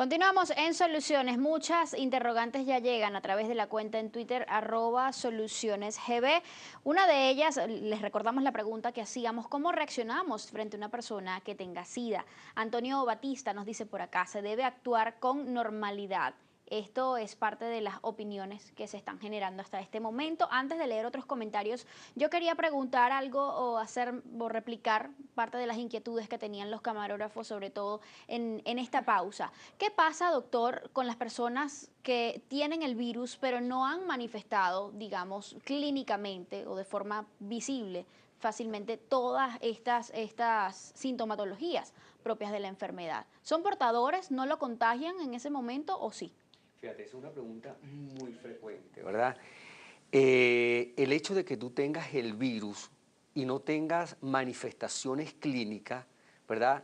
Continuamos en Soluciones. Muchas interrogantes ya llegan a través de la cuenta en Twitter @solucionesgb. Una de ellas, les recordamos la pregunta que hacíamos: ¿cómo reaccionamos frente a una persona que tenga SIDA? Antonio Batista nos dice por acá: se debe actuar con normalidad. Esto es parte de las opiniones que se están generando hasta este momento. Antes de leer otros comentarios, yo quería preguntar algo o replicar parte de las inquietudes que tenían los camarógrafos, sobre todo en esta pausa. ¿Qué pasa, doctor, con las personas que tienen el virus pero no han manifestado, digamos, clínicamente o de forma visible fácilmente todas estas sintomatologías propias de la enfermedad? ¿Son portadores? ¿No lo contagian en ese momento o sí? Fíjate, es una pregunta muy frecuente, ¿verdad? El hecho de que tú tengas el virus y no tengas manifestaciones clínicas, ¿verdad?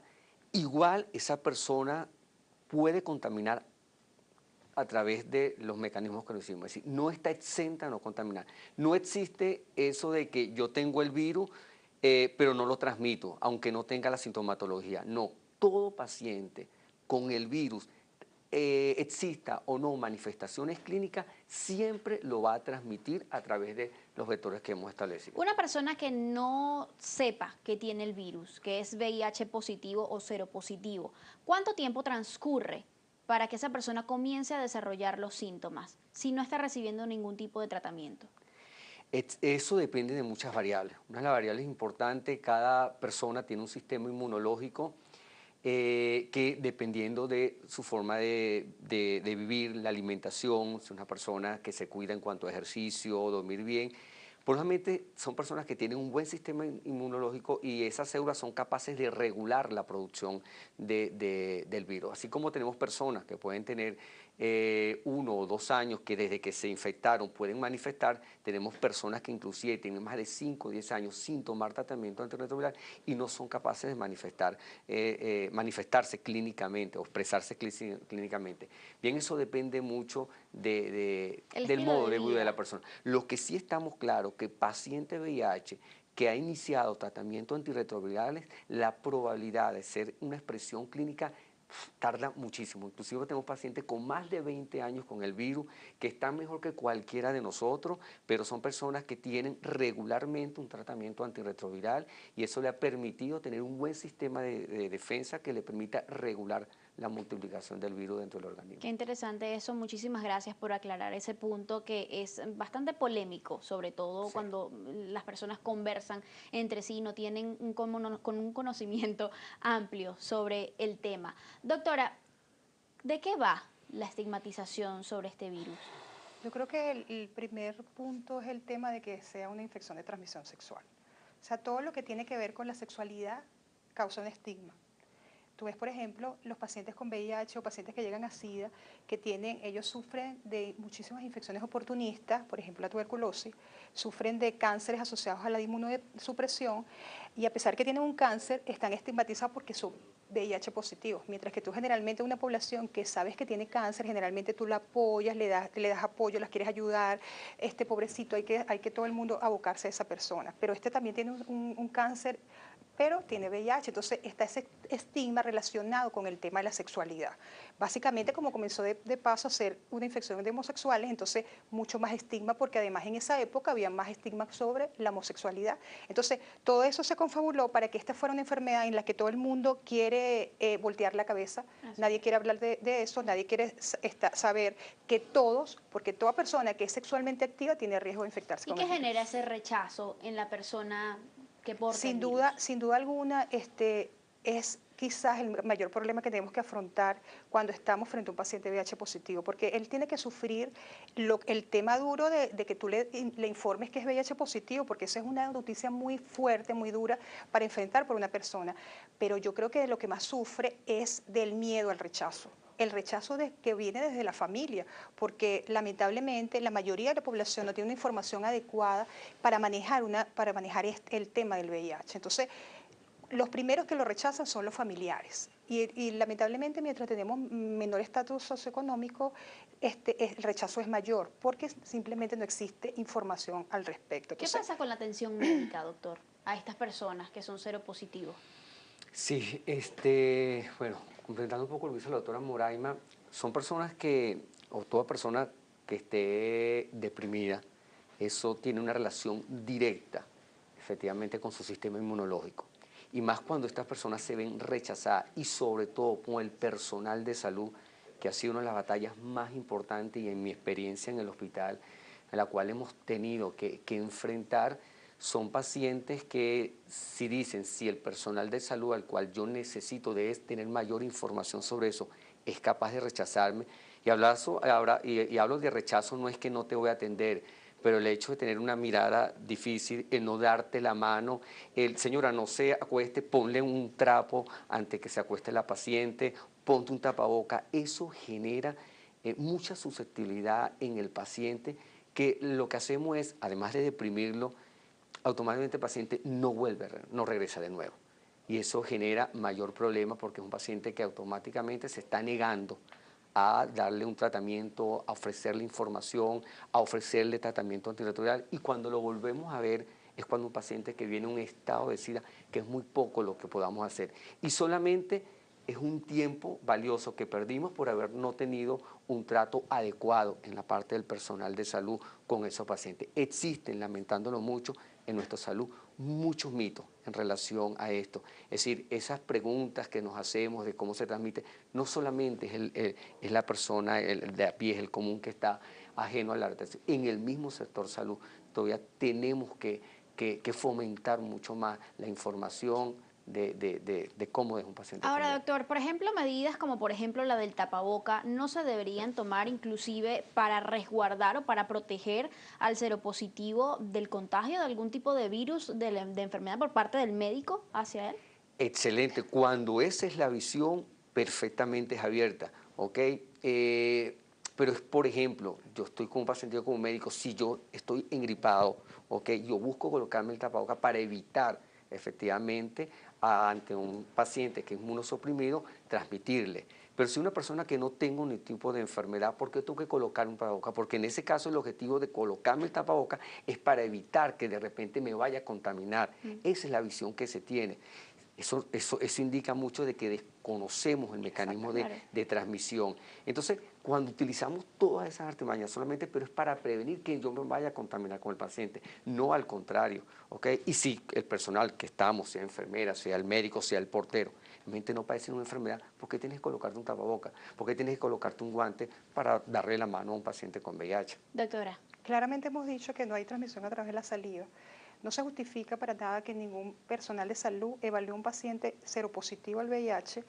Igual esa persona puede contaminar a través de los mecanismos que lo hicimos. Es decir, no está exenta de no contaminar. No existe eso de que yo tengo el virus, pero no lo transmito, aunque no tenga la sintomatología. No, todo paciente con el virus, exista o no manifestaciones clínicas, siempre lo va a transmitir a través de los vectores que hemos establecido. Una persona que no sepa que tiene el virus, que es VIH positivo o seropositivo, ¿cuánto tiempo transcurre para que esa persona comience a desarrollar los síntomas si no está recibiendo ningún tipo de tratamiento? Eso depende de muchas variables. Una de las variables importantes: cada persona tiene un sistema inmunológico que, dependiendo de su forma de vivir, la alimentación, si es una persona que se cuida en cuanto a ejercicio, dormir bien, probablemente son personas que tienen un buen sistema inmunológico y esas células son capaces de regular la producción del virus. Así como tenemos personas que pueden tener 1 o 2 años que desde que se infectaron pueden manifestar, tenemos personas que inclusive tienen más de 5 o 10 años sin tomar tratamiento antirretroviral y no son capaces de manifestarse clínicamente o expresarse clínicamente. Bien, eso depende mucho del modo de vida de la persona. Lo que sí estamos claros, que paciente VIH que ha iniciado tratamiento antirretrovirales, la probabilidad de ser una expresión clínica tarda muchísimo. Inclusive tenemos pacientes con más de 20 años con el virus que están mejor que cualquiera de nosotros, pero son personas que tienen regularmente un tratamiento antirretroviral y eso le ha permitido tener un buen sistema de defensa que le permita regular la multiplicación del virus dentro del organismo. Qué interesante eso. Muchísimas gracias por aclarar ese punto que es bastante polémico, sobre todo cuando las personas conversan entre sí y no tienen un conocimiento amplio sobre el tema. Doctora, ¿de qué va la estigmatización sobre este virus? Yo creo que el primer punto es el tema de que sea una infección de transmisión sexual. O sea, todo lo que tiene que ver con la sexualidad causa un estigma. Tú ves, por ejemplo, los pacientes con VIH o pacientes que llegan a SIDA, ellos sufren de muchísimas infecciones oportunistas, por ejemplo la tuberculosis, sufren de cánceres asociados a la inmunosupresión y a pesar que tienen un cáncer, están estigmatizados porque son VIH positivos, mientras que tú generalmente una población que sabes que tiene cáncer, generalmente tú la apoyas, le das apoyo, las quieres ayudar, pobrecito, hay que todo el mundo abocarse a esa persona, pero también tiene un cáncer, pero tiene VIH, entonces está ese estigma relacionado con el tema de la sexualidad. Básicamente, como comenzó de paso a ser una infección de homosexuales, entonces mucho más estigma, porque además en esa época había más estigma sobre la homosexualidad. Entonces, todo eso se confabuló para que esta fuera una enfermedad en la que todo el mundo quiere voltear la cabeza, nadie quiere hablar de eso, nadie quiere saber que todos, porque toda persona que es sexualmente activa tiene riesgo de infectarse con el virus. ¿Y qué genera ese rechazo en la persona que porta Sin el virus? duda, sin duda alguna, es quizás el mayor problema que tenemos que afrontar cuando estamos frente a un paciente VIH positivo, porque él tiene que sufrir el tema duro de que tú le informes que es VIH positivo, porque eso es una noticia muy fuerte, muy dura para enfrentar por una persona. Pero yo creo que lo que más sufre es del miedo al rechazo. El rechazo que viene desde la familia, porque lamentablemente la mayoría de la población no tiene una información adecuada para manejar el tema del VIH. Entonces, los primeros que lo rechazan son los familiares y lamentablemente mientras tenemos menor estatus socioeconómico, el rechazo es mayor porque simplemente no existe información al respecto. Entonces, ¿qué pasa con la atención médica, doctor, a estas personas que son seropositivos? Sí, bueno, complementando un poco lo que dice la doctora Moraima, son personas que, o toda persona que esté deprimida, eso tiene una relación directa, efectivamente, con su sistema inmunológico. Y más cuando estas personas se ven rechazadas y sobre todo con el personal de salud, que ha sido una de las batallas más importantes y en mi experiencia en el hospital, en la cual hemos tenido que enfrentar, son pacientes que si dicen, si el personal de salud al cual yo necesito de tener mayor información sobre eso, es capaz de rechazarme, y hablo de rechazo, no es que no te voy a atender, pero el hecho de tener una mirada difícil, el no darte la mano, señora, no se acueste, ponle un trapo antes que se acueste la paciente, ponte un tapaboca, eso genera mucha susceptibilidad en el paciente, que lo que hacemos es, además de deprimirlo, automáticamente el paciente no vuelve, no regresa de nuevo. Y eso genera mayor problema porque es un paciente que automáticamente se está negando a darle un tratamiento, a ofrecerle información, a ofrecerle tratamiento antirretroviral. Y cuando lo volvemos a ver es cuando un paciente que viene en un estado de SIDA, que es muy poco lo que podamos hacer. Y solamente es un tiempo valioso que perdimos por haber no tenido un trato adecuado en la parte del personal de salud con esos pacientes. Existen, lamentándolo mucho, en nuestra salud muchos mitos en relación a esto. Es decir, esas preguntas que nos hacemos de cómo se transmite, no solamente es la persona de a pie, es el común que está ajeno a la arte. En el mismo sector salud todavía tenemos que fomentar mucho más la información de cómo es un paciente. Ahora, doctor, por ejemplo, medidas como por ejemplo la del tapaboca no se deberían tomar inclusive para resguardar o para proteger al seropositivo del contagio de algún tipo de virus, de enfermedad por parte del médico hacia él. Excelente, cuando esa es la visión, perfectamente es abierta, ¿ok? Pero es, por ejemplo, yo estoy con un paciente, yo como médico, si yo estoy engripado, ¿ok? Yo busco colocarme el tapaboca para evitar efectivamente ante un paciente que es inmunosuprimido, transmitirle. Pero si una persona que no tenga ningún tipo de enfermedad, ¿por qué tengo que colocar un tapabocas? Porque en ese caso el objetivo de colocarme el tapabocas es para evitar que de repente me vaya a contaminar. Esa es la visión que se tiene. Eso indica mucho de que desconocemos el mecanismo de transmisión. Entonces, cuando utilizamos todas esas artimañas solamente, pero es para prevenir que yo me vaya a contaminar con el paciente, no al contrario, ¿ok? Y si el personal que estamos, sea enfermera, sea el médico, sea el portero, realmente no padece una enfermedad, ¿por qué tienes que colocarte un tapaboca? ¿Por qué tienes que colocarte un guante para darle la mano a un paciente con VIH? Doctora. Claramente hemos dicho que no hay transmisión a través de la saliva. No se justifica para nada que ningún personal de salud evalúe a un paciente seropositivo al VIH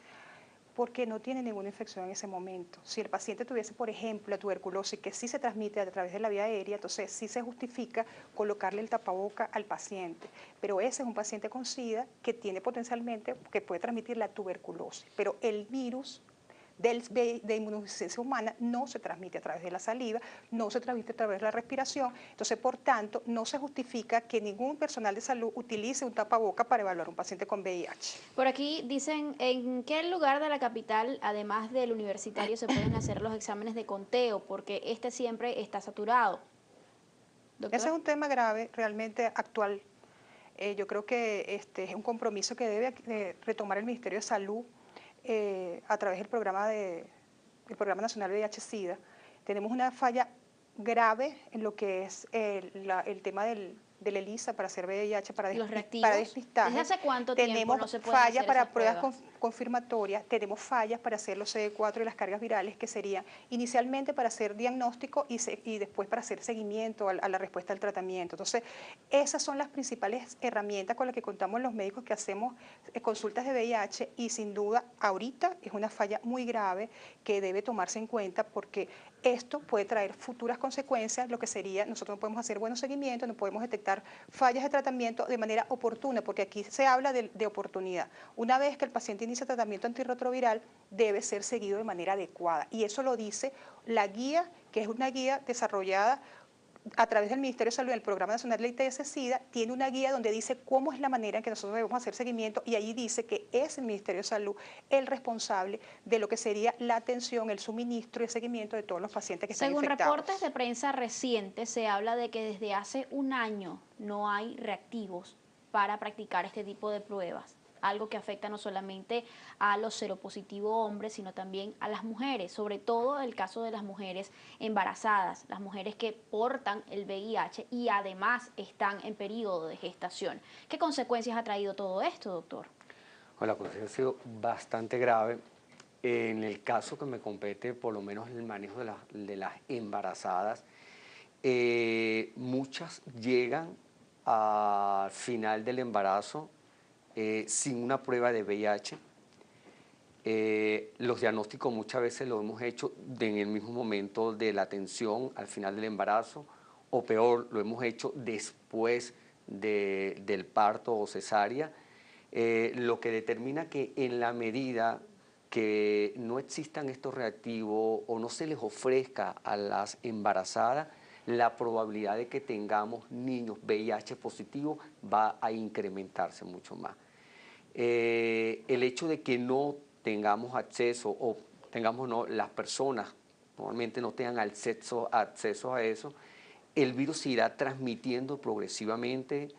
porque no tiene ninguna infección en ese momento. Si el paciente tuviese, por ejemplo, la tuberculosis, que sí se transmite a través de la vía aérea, entonces sí se justifica colocarle el tapaboca al paciente. Pero ese es un paciente con SIDA que tiene potencialmente, que puede transmitir la tuberculosis. Pero el virus de inmunodeficiencia humana no se transmite a través de la saliva, no se transmite a través de la respiración, entonces por tanto no se justifica que ningún personal de salud utilice un tapaboca para evaluar a un paciente con VIH. Por aquí dicen, ¿en qué lugar de la capital, además del universitario, se pueden hacer los exámenes de conteo? Porque este siempre está saturado. ¿Doctora? Ese es un tema grave, realmente actual. Yo creo que es un compromiso que debe retomar el Ministerio de Salud a través del Programa Nacional de VIH-Sida. Tenemos una falla grave en lo que es el tema del ELISA para hacer VIH, para despistaje. ¿Desde hace cuánto tiempo no se pueden fallas hacer para esas pruebas confirmatorias, tenemos fallas para hacer los CD4 y las cargas virales, que serían inicialmente para hacer diagnóstico y después para hacer seguimiento a la respuesta al tratamiento. Entonces, esas son las principales herramientas con las que contamos los médicos que hacemos consultas de VIH, y sin duda ahorita es una falla muy grave que debe tomarse en cuenta, porque esto puede traer futuras consecuencias, lo que sería, nosotros no podemos hacer buenos seguimientos, no podemos detectar fallas de tratamiento de manera oportuna, porque aquí se habla de oportunidad. Una vez que el paciente inicia tratamiento antirretroviral, debe ser seguido de manera adecuada, y eso lo dice la guía, que es una guía desarrollada a través del Ministerio de Salud, el Programa Nacional de ITS-SIDA, tiene una guía donde dice cómo es la manera en que nosotros debemos hacer seguimiento, y allí dice que es el Ministerio de Salud el responsable de lo que sería la atención, el suministro y el seguimiento de todos los pacientes que están infectados. Según reportes de prensa recientes, se habla de que desde hace un año no hay reactivos para practicar este tipo de pruebas. algo que afecta no solamente a los seropositivos hombres, sino también a las mujeres, sobre todo el caso de las mujeres embarazadas, las mujeres que portan el VIH y además están en periodo de gestación. ¿Qué consecuencias ha traído todo esto, doctor? Bueno, la consecuencia ha sido bastante grave. En el caso que me compete, por lo menos el manejo de las embarazadas, muchas llegan al final del embarazo sin una prueba de VIH. Los diagnósticos muchas veces los hemos hecho en el mismo momento de la atención al final del embarazo, o peor, lo hemos hecho después del parto o cesárea, lo que determina que en la medida que no existan estos reactivos o no se les ofrezca a las embarazadas, la probabilidad de que tengamos niños VIH positivos va a incrementarse mucho más. El hecho de que no tengamos acceso o tengamos las personas normalmente no tengan acceso a eso, el virus se irá transmitiendo progresivamente,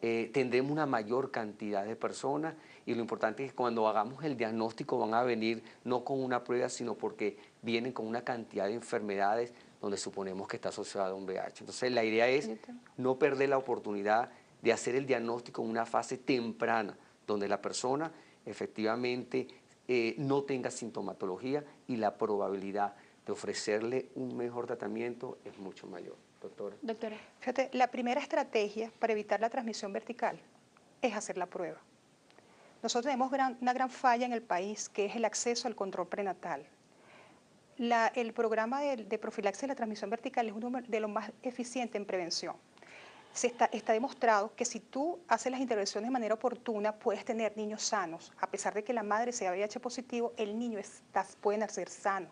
tendremos una mayor cantidad de personas y lo importante es que cuando hagamos el diagnóstico van a venir no con una prueba, sino porque vienen con una cantidad de enfermedades donde suponemos que está asociado a un VIH. Entonces la idea es no perder la oportunidad de hacer el diagnóstico en una fase temprana, donde la persona efectivamente no tenga sintomatología y la probabilidad de ofrecerle un mejor tratamiento es mucho mayor. Doctora. Doctora. Fíjate, la primera estrategia para evitar la transmisión vertical es hacer la prueba. Nosotros tenemos una gran falla en el país, que es el acceso al control prenatal. El programa de profilaxis de la transmisión vertical es uno de los más eficientes en prevención. Está demostrado que si tú haces las intervenciones de manera oportuna, puedes tener niños sanos. A pesar de que la madre sea VIH positivo, el niño puede nacer sano.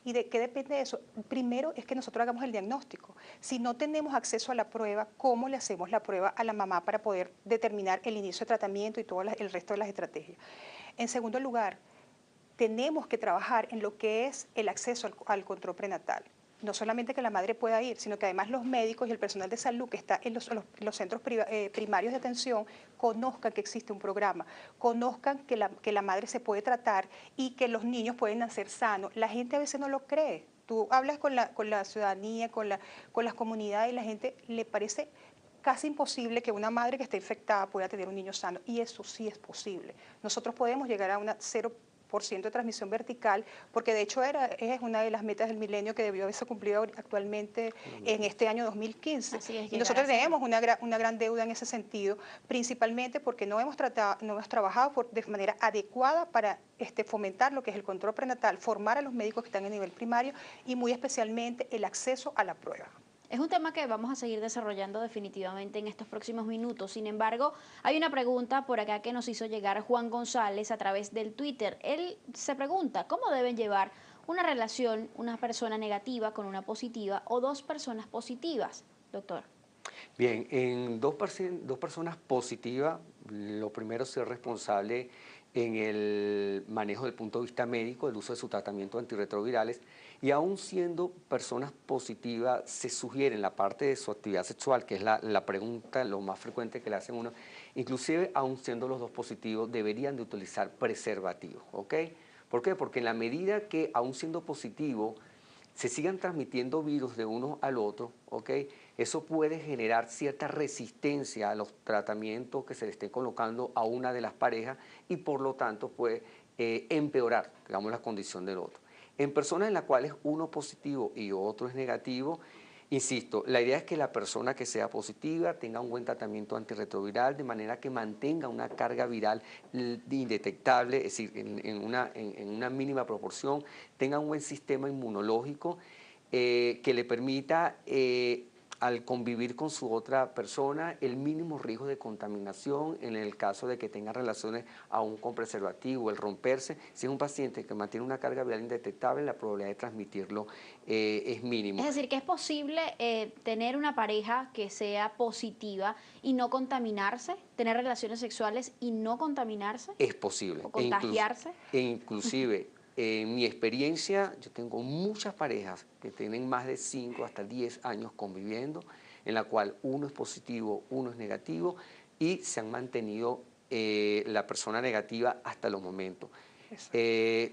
¿Y de qué depende de eso? Primero es que nosotros hagamos el diagnóstico. Si no tenemos acceso a la prueba, ¿cómo le hacemos la prueba a la mamá para poder determinar el inicio de tratamiento y todo el resto de las estrategias? En segundo lugar, tenemos que trabajar en lo que es el acceso al control prenatal. No solamente que la madre pueda ir, sino que además los médicos y el personal de salud que está en los centros primarios de atención conozcan que existe un programa, conozcan que la madre se puede tratar y que los niños pueden nacer sanos. La gente a veces no lo cree. Tú hablas con la ciudadanía, con las comunidades y la gente le parece casi imposible que una madre que esté infectada pueda tener un niño sano, y eso sí es posible. Nosotros podemos llegar a una 0% de transmisión vertical, porque de hecho es una de las metas del milenio que debió haberse cumplido actualmente en este año 2015. Así es, y nosotros tenemos una gran deuda en ese sentido, principalmente porque no hemos trabajado de manera adecuada para fomentar lo que es el control prenatal, formar a los médicos que están en nivel primario y muy especialmente el acceso a la prueba. Es un tema que vamos a seguir desarrollando definitivamente en estos próximos minutos. Sin embargo, hay una pregunta por acá que nos hizo llegar Juan González a través del Twitter. Él se pregunta, ¿cómo deben llevar una relación una persona negativa con una positiva o dos personas positivas, doctor? Bien, en dos personas positivas, lo primero es ser responsable en el manejo del punto de vista médico, el uso de su tratamiento antirretrovirales, y aún siendo personas positivas, se sugiere en la parte de su actividad sexual, que es la pregunta, lo más frecuente que le hacen uno, inclusive aún siendo los dos positivos, deberían de utilizar preservativos, ¿ok? ¿Por qué? Porque en la medida que aún siendo positivo, se sigan transmitiendo virus de uno al otro, ¿ok? Eso puede generar cierta resistencia a los tratamientos que se le estén colocando a una de las parejas y por lo tanto puede empeorar, digamos, la condición del otro. En personas en las cuales uno es positivo y otro es negativo, insisto, la idea es que la persona que sea positiva tenga un buen tratamiento antirretroviral de manera que mantenga una carga viral indetectable, es decir, en una mínima proporción, tenga un buen sistema inmunológico que le permita al convivir con su otra persona el mínimo riesgo de contaminación en el caso de que tenga relaciones aún con preservativo, el romperse. Si es un paciente que mantiene una carga viral indetectable, la probabilidad de transmitirlo es mínimo. Es decir, que es posible tener una pareja que sea positiva y no contaminarse, tener relaciones sexuales y no contaminarse. Es posible. O contagiarse. Inclusive, en mi experiencia, yo tengo muchas parejas que tienen más de 5 hasta 10 años conviviendo, en la cual uno es positivo, uno es negativo, y se han mantenido la persona negativa hasta los momentos. Exacto.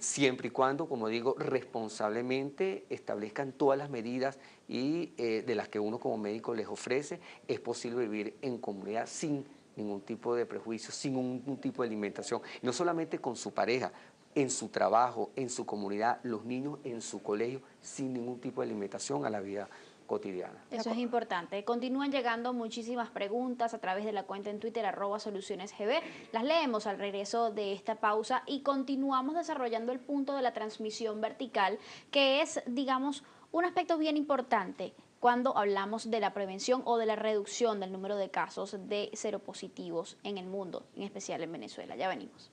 Siempre y cuando, como digo, responsablemente establezcan todas las medidas y de las que uno como médico les ofrece, es posible vivir en comunidad sin ningún tipo de prejuicio, sin un tipo de alimentación, no solamente con su pareja, en su trabajo, en su comunidad, los niños en su colegio, sin ningún tipo de alimentación a la vida cotidiana. Eso es importante. Continúan llegando muchísimas preguntas a través de la cuenta en Twitter @solucionesgb. Las leemos al regreso de esta pausa y continuamos desarrollando el punto de la transmisión vertical, que es, digamos, un aspecto bien importante cuando hablamos de la prevención o de la reducción del número de casos de seropositivos en el mundo, en especial en Venezuela. Ya venimos.